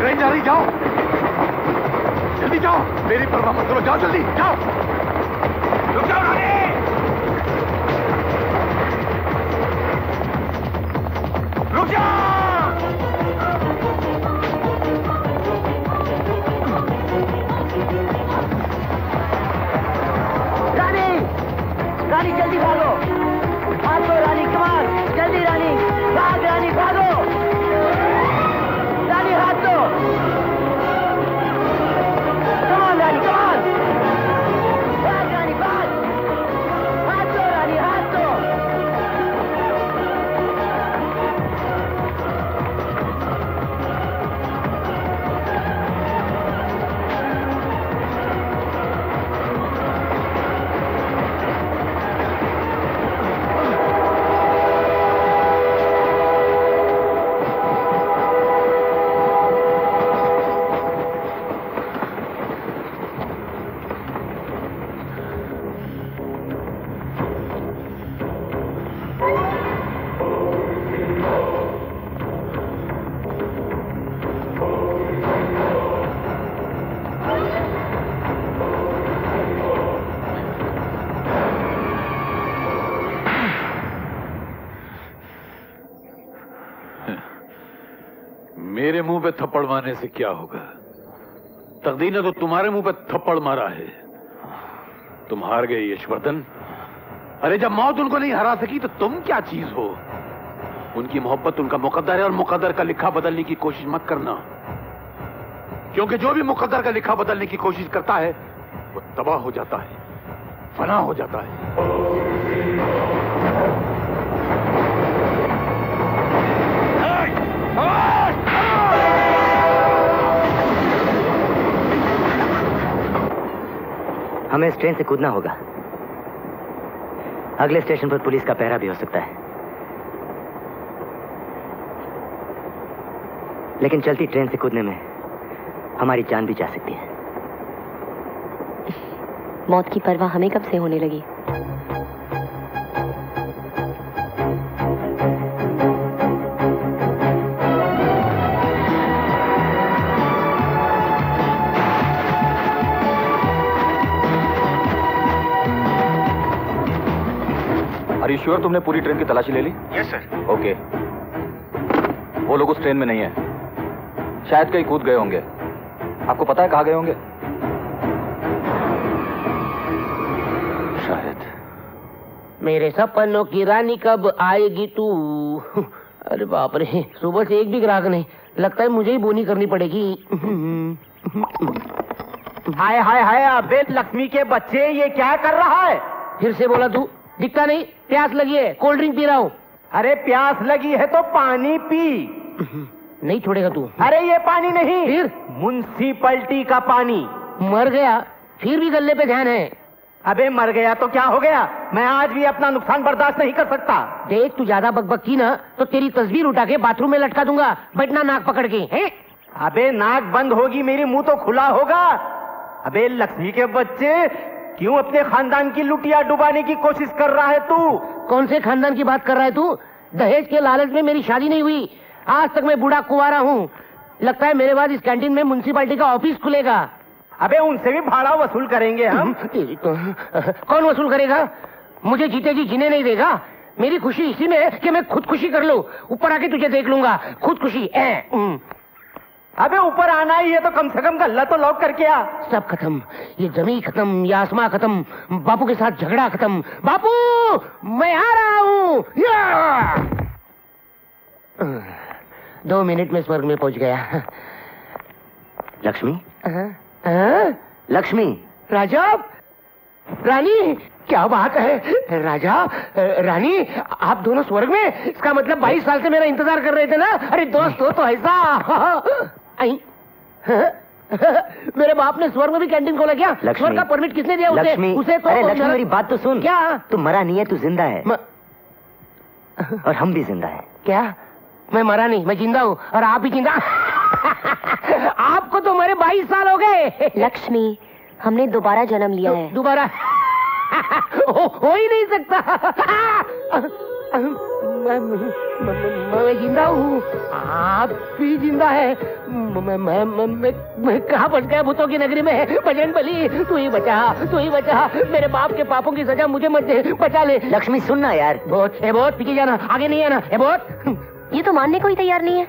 Train जा रही, जाओ जल्दी जाओ, मेरी परवाह मत करो, जाओ जल्दी जाओ। रुक जाओ रानी, रुक जाओ। रानी, रानी जल्दी भागो, भागो रानी, कमाल, जल्दी रानी, भाग रानी, भागो रानी, हाथ दो, कमाल रानी, कमाल, भाग रानी, भाग, हाथ दो रानी, हाथ दो। मेरे मुंह पे थप्पड़ मारने से क्या होगा? तकदीर ने तो तुम्हारे मुंह पे थप्पड़ मारा है। तुम हार गए यशवर्धन। अरे जब मौत उनको नहीं हरा सकी तो तुम क्या चीज हो? उनकी मोहब्बत उनका मुकद्दर है और मुकद्दर का लिखा बदलने की कोशिश मत करना, क्योंकि जो भी मुकद्दर का लिखा बदलने की कोशिश करता है वो तबाह हो जाता है, फना हो जाता है। हमें इस ट्रेन से कूदना होगा। अगले स्टेशन पर पुलिस का पहरा भी हो सकता है, लेकिन चलती ट्रेन से कूदने में हमारी जान भी जा सकती है। मौत की परवाह हमें कब से होने लगी? Are you sure तुमने पूरी ट्रेन की तलाशी ले ली? Yes sir. ओके। वो लोग उस ट्रेन में नहीं है, शायद कहीं कूद गए होंगे। आपको पता है कहाँ गए होंगे? शायद। मेरे सपनों की रानी कब आएगी तू? अरे बाप रे, सुबह से एक भी ग्राहक नहीं, लगता है मुझे ही बोनी करनी पड़ेगी। हाय हाय हाय, अबे लक्ष्मी के बच्चे, ये क्या कर रहा है? फिर से बोला तू, दिखता नहीं? प्यास लगी है, कोल्ड ड्रिंक पी रहा हूँ। अरे प्यास लगी है तो पानी पी। नहीं छोड़ेगा तू? अरे ये पानी नहीं, फिर? म्युनिसिपैलिटी का पानी। मर गया फिर भी गले पे ध्यान है? अबे मर गया तो क्या हो गया, मैं आज भी अपना नुकसान बर्दाश्त नहीं कर सकता। देख, तू ज्यादा बकबक की ना तो तेरी तस्वीर उठा के बाथरूम में लटका दूंगा, बैठना नाक पकड़ के। हैं? अबे नाक बंद होगी मेरी, मुंह तो खुला होगा। अबे लक्ष्मी के बच्चे, क्यों अपने खानदान की लुटिया डुबाने की कोशिश कर रहा है तू? कौन से खानदान की बात कर रहा है तू? दहेज के लालच में मेरी शादी नहीं हुई, आज तक मैं बूढ़ा कुंवारा हूँ। लगता है मेरे बाद इस कैंटीन में म्युनिसिपैलिटी का ऑफिस खुलेगा। अबे उनसे भी भाड़ा वसूल करेंगे हम। कौन वसूल करेगा? मुझे जीते जी जीने नहीं देगा। मेरी खुशी इसी में है कि मैं खुदकुशी कर लूं, ऊपर आके तुझे देख लूंगा। खुदकुशी। अबे ऊपर आना ही है तो कम से कम गल्ला तो लॉक करके आ। सब खत्म, ये जमीन खत्म, ये आसमां खत्म, बापू के साथ झगड़ा खत्म। बापू, मैं आ रहा हूँ। 2 मिनट में स्वर्ग में पहुंच गया। लक्ष्मी, लक्ष्मी, राजा, रानी, क्या बात है राजा, रानी, आप दोनों स्वर्ग में? इसका मतलब 22 साल से मेरा इंतजार कर रहे थे ना? अरे दोस्त हो तो ऐसा। मेरे बाप ने स्वर्ग में भी कैंटीन खोला क्या? स्वर्ग का परमिट किसने दिया उसे? उसे तो अरे लक्ष्मी, मेरी बात तो सुन। क्या? तू मरा नहीं है, तू जिंदा है। और हम भी जिंदा है। क्या? मैं मरा नहीं, मैं जिंदा हूँ और आप भी जिंदा। आपको तो मरे 22 साल हो गए। लक्ष्मी, हमने दोबारा जन्म लिया है। दोबारा? हो ही नहीं सकता। मैं जिंदा हूँ, आप भी जिंदा है। मैं कहाँ फंस गया भूतों की नगरी में। बजरंगबली तू ही बचा, मेरे बाप के पापों की सजा मुझे मत दे, बचा ले। लक्ष्मी सुनना यार। बहुत पीछे जाना, आगे नहीं आना। बहुत ये तो मानने को ही तैयार नहीं है।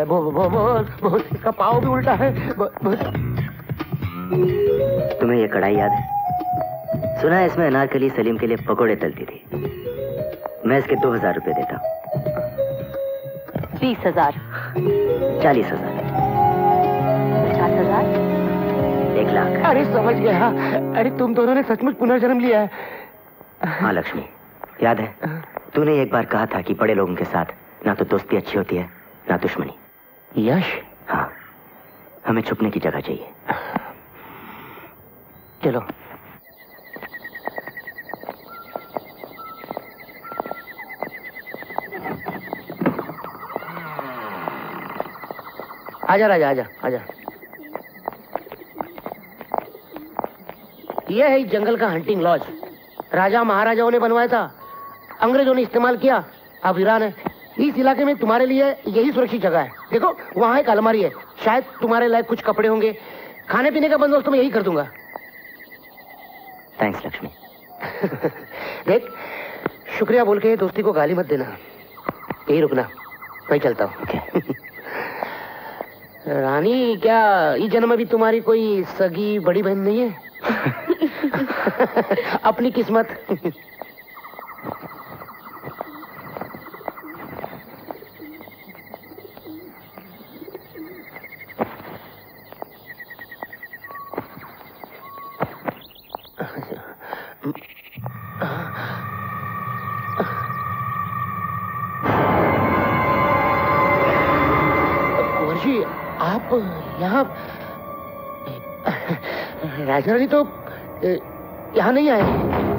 बहुत इसका पाँव भी उल्टा है। तुम्हें ये कढ़ाई याद है? सुना है इसमें अनारकली सलीम के लिए पकोड़े तलती थी। मैं इसके 2000 रुपए देता हूँ। 20,000, 40,000, 50,000, 1 लाख। अरे समझ गया। अरे तुम दोनों ने सचमुच पुनर्जन्म लिया है। हाँ लक्ष्मी, याद है तूने एक बार कहा था कि बड़े लोगों के साथ ना तो दोस्ती अच्छी होती है ना दुश्मनी। यश, हाँ, हमें छुपने की जगह चाहिए। चलो। आजा राजा, आजा। यह है इस जंगल का हंटिंग लॉज। राजा महाराजाओं ने बनवाया था, अंग्रेजों ने इस्तेमाल किया, अब वीरान है। इस इलाके में तुम्हारे लिए यही सुरक्षित जगह है। देखो वहाँ एक अलमारी है, शायद तुम्हारे लायक कुछ कपड़े होंगे। खाने पीने का बंदोबस्त मैं यही कर दूंगा। थैंक्स लक्ष्मी। देख, शुक्रिया बोल के दोस्ती को गाली मत देना। यही रुकना, मैं चलता हूँ। रानी, क्या इस जन्म में भी तुम्हारी कोई सगी बड़ी बहन नहीं है? अपनी किस्मत। कुंवरजी, आप यहाँ? राजा रानी तो यहाँ नहीं आए।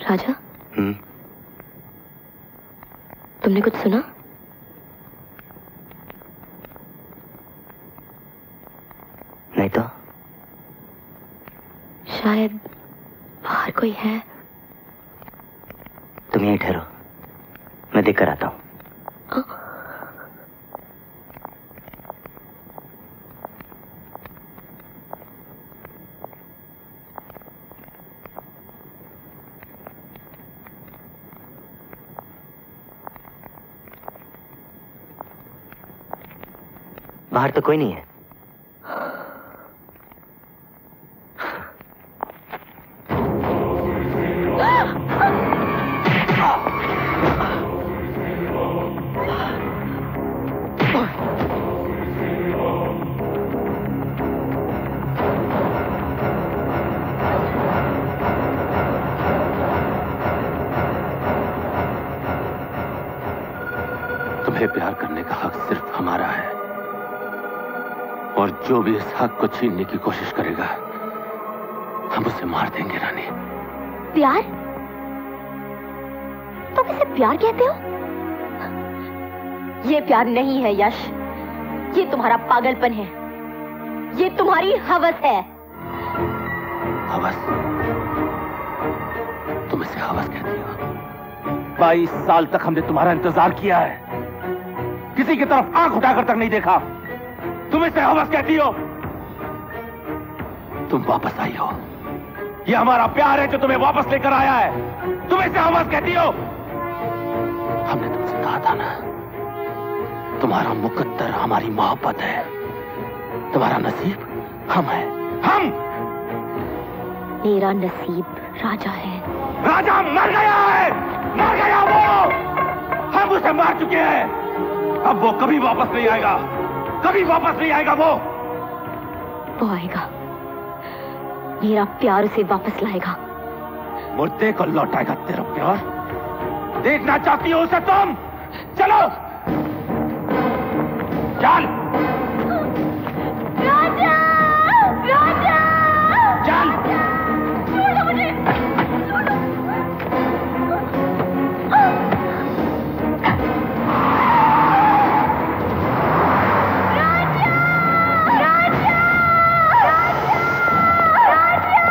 राजा, तुमने कुछ सुना? नहीं तो। शायद बाहर कोई है। तुम यहीं ठहरो, मैं देख कर आता हूँ। बाहर तो कोई नहीं है। तुम्हें प्यार करने का हक सिर्फ हमारा है, और जो भी इस हक को छीनने की कोशिश करेगा हम उसे मार देंगे। रानी, प्यार? तुम इसे प्यार कहते हो? ये प्यार नहीं है यश, ये तुम्हारा पागलपन है, ये तुम्हारी हवस है। हवस? तुम इसे हवस कहती हो? 22 साल तक हमने तुम्हारा इंतजार किया है, किसी की तरफ आंख उठाकर तक नहीं देखा। तुम इसे हवस कहती हो? तुम वापस आई हो। ये हमारा प्यार है जो तुम्हें वापस लेकर आया है। तुम इसे हवस कहती हो? हमने तुमसे कहा था ना, तुम्हारा मुकद्दर हमारी मोहब्बत है, तुम्हारा नसीब हम हैं। हम। मेरा नसीब राजा है। राजा मर गया है, मर गया वो। हम उसे मार चुके हैं। अब वो कभी वापस नहीं आएगा, कभी वापस नहीं आएगा वो आएगा। मेरा प्यार उसे वापस लाएगा। मुर्दे को लौटाएगा तेरा प्यार। देखना चाहती हो उसे तुम? चलो चल। राजा, राजा, चल। छोड़ो मुझे, छोड़ो। राजा, राजा, राजा, राजा, राजा।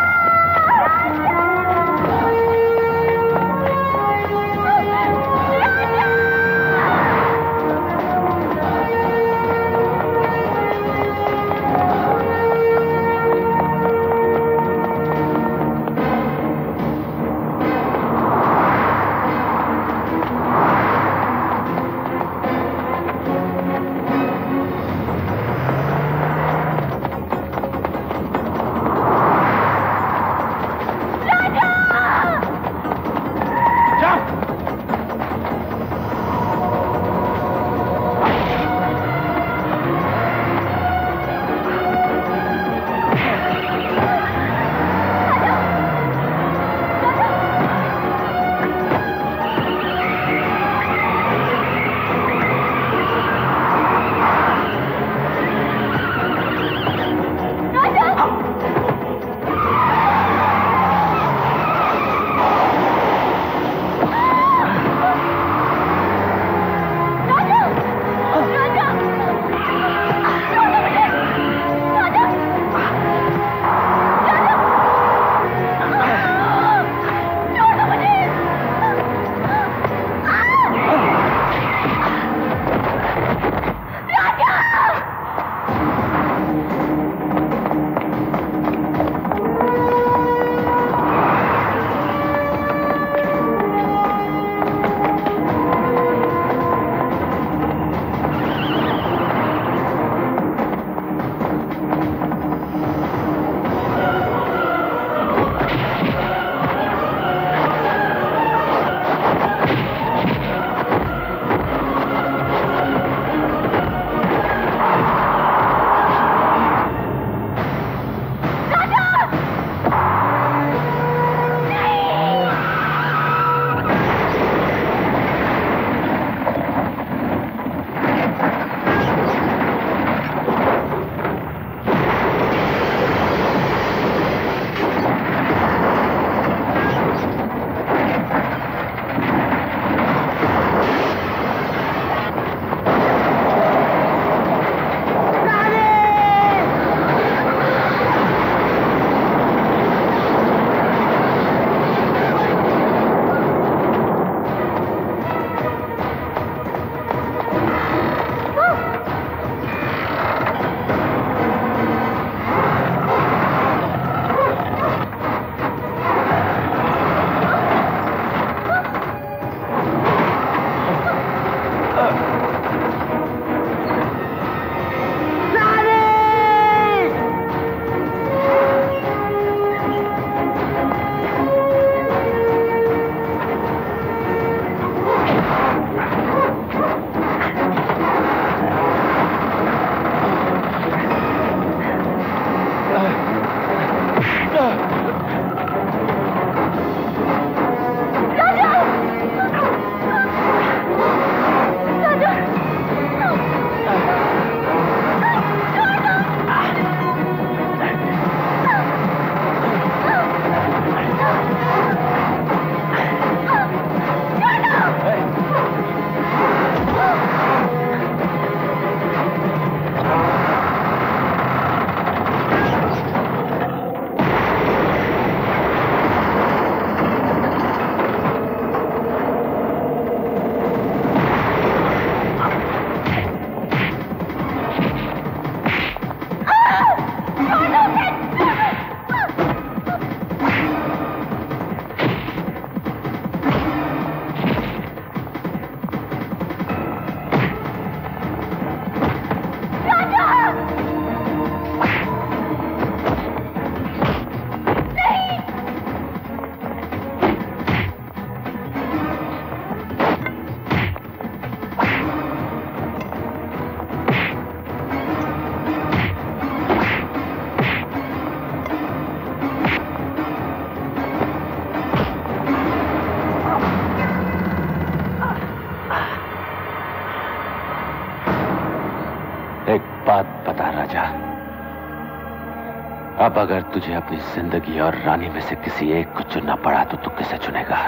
अब अगर तुझे अपनी जिंदगी और रानी में से किसी एक को चुनना पड़ा तो तू किसे चुनेगा?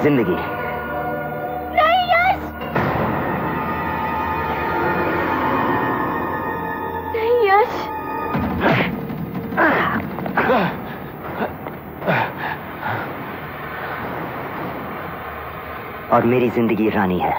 जिंदगी। नहीं यश, नहीं यश। और मेरी जिंदगी रानी है।